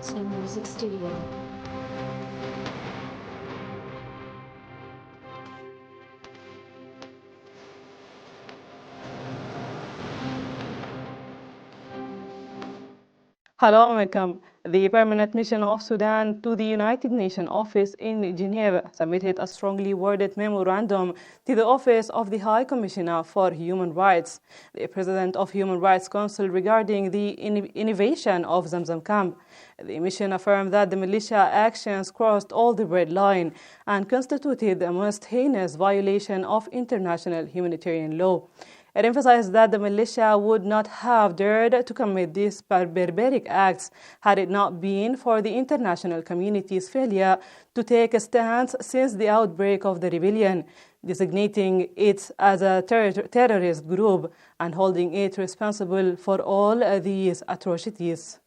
Sun Music Studio. Hello and welcome. The Permanent Mission of Sudan to the United Nations office in Geneva submitted a strongly worded memorandum to the Office of the High Commissioner for Human Rights, the President of Human Rights Council, regarding the innovation of Zamzam camp. The mission affirmed that the militia actions crossed all the red line and constituted the most heinous violation of international humanitarian law. It emphasized that the militia would not have dared to commit these barbaric acts had it not been for the international community's failure to take a stance since the outbreak of the rebellion, designating it as a terrorist group and holding it responsible for all these atrocities.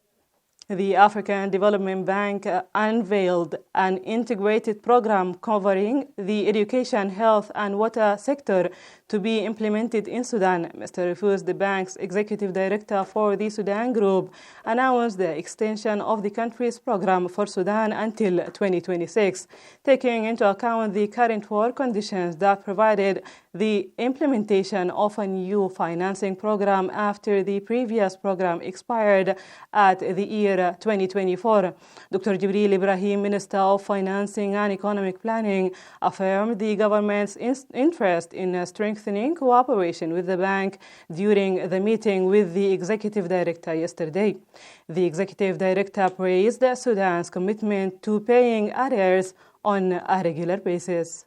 The African Development Bank unveiled an integrated program covering the education, health, and water sector to be implemented in Sudan. Mr. Rufus, the bank's executive director for the Sudan Group, announced the extension of the country's program for Sudan until 2026, taking into account the current war conditions that provided the implementation of a new financing program after the previous program expired at the year 2024. Dr. Jibril Ibrahim, Minister of Financing and Economic Planning, affirmed the government's interest in strengthening cooperation with the bank during the meeting with the executive director yesterday. The executive director praised Sudan's commitment to paying arrears on a regular basis.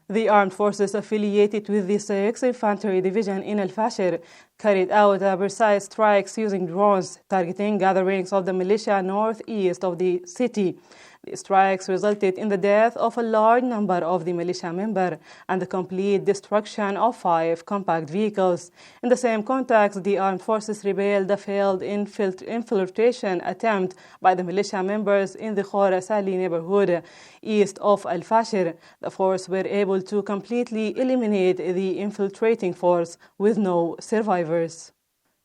The armed forces affiliated with the 6th Infantry Division in Al-Fashir carried out precise strikes using drones, targeting gatherings of the militia northeast of the city. The strikes resulted in the death of a large number of the militia members and the complete destruction of 5 compact vehicles. In the same context, the armed forces repelled a failed infiltration attempt by the militia members in the Khor Sali neighborhood east of Al-Fashir. The force were able to completely eliminate the infiltrating force with no survivors.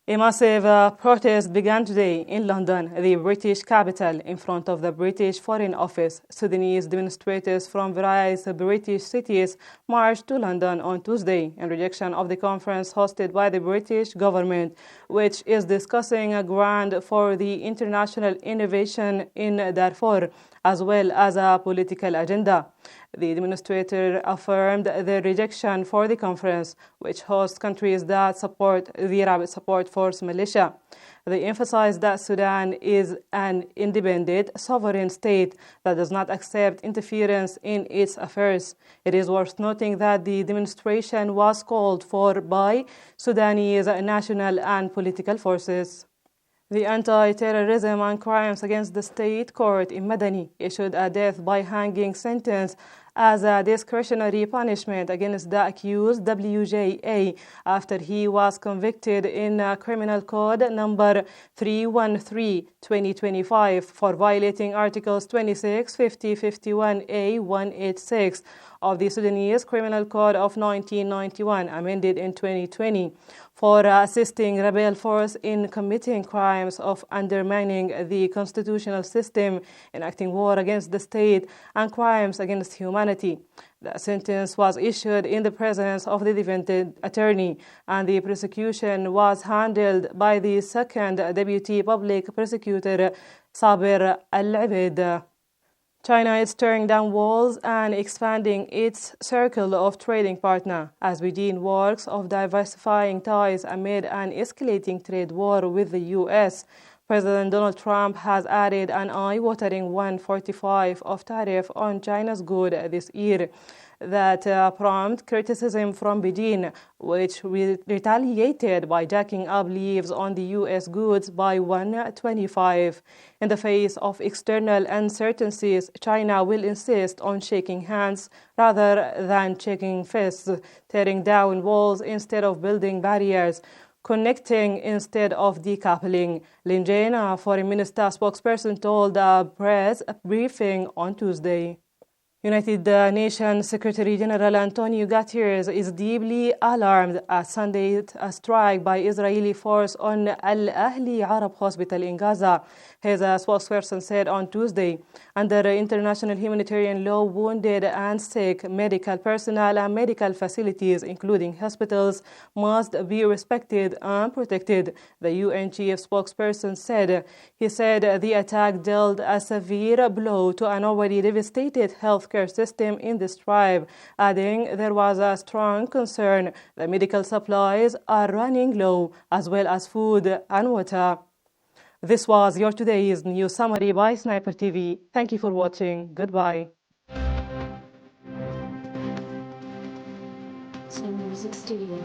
A massive protest began today in London, the British capital, in front of the British Foreign Office. Sudanese demonstrators from various British cities marched to London on Tuesday in rejection of the conference hosted by the British government, which is discussing a grant for the international innovation in Darfur, as well as a political agenda. The demonstrator affirmed the rejection for the conference, which hosts countries that support the Rapid Support Force militia. They emphasized that Sudan is an independent, sovereign state that does not accept interference in its affairs. It is worth noting that the demonstration was called for by Sudanese national and political forces. The Anti-Terrorism and Crimes Against the State Court in Madani issued a death by hanging sentence as a discretionary punishment against the accused WJA after he was convicted in Criminal Code number 313/2025 for violating Articles 26, 50, 51A, 186 of the Sudanese Criminal Code of 1991, amended in 2020, for assisting rebel force in committing crimes of undermining the constitutional system, enacting war against the state, and crimes against humanity. The sentence was issued in the presence of the defendant attorney, and the prosecution was handled by the second deputy public prosecutor, Sabir Al-Abid. China is tearing down walls and expanding its circle of trading partners as Beijing works of diversifying ties amid an escalating trade war with the U.S. President Donald Trump has added an eye-watering 145 of tariff on China's goods this year that prompted criticism from Beijing, which retaliated by jacking up levies on the U.S. goods by 125. In the face of external uncertainties, China will insist on shaking hands rather than shaking fists, tearing down walls instead of building barriers, connecting instead of decoupling. Lin Jian, a foreign minister spokesperson, told a press briefing on Tuesday. United Nations Secretary General Antonio Guterres is deeply alarmed at Sunday's strike by Israeli force on Al Ahli Arab Hospital in Gaza. His spokesperson said on Tuesday, under international humanitarian law, wounded and sick medical personnel and medical facilities, including hospitals, must be respected and protected, the UN chief spokesperson said. He said the attack dealt a severe blow to an already devastated healthcare system in this tribe, adding there was a strong concern that medical supplies are running low, as well as food and water. This was your today's news summary by Sniper TV. Thank you for watching. Goodbye. Sun Music Studio.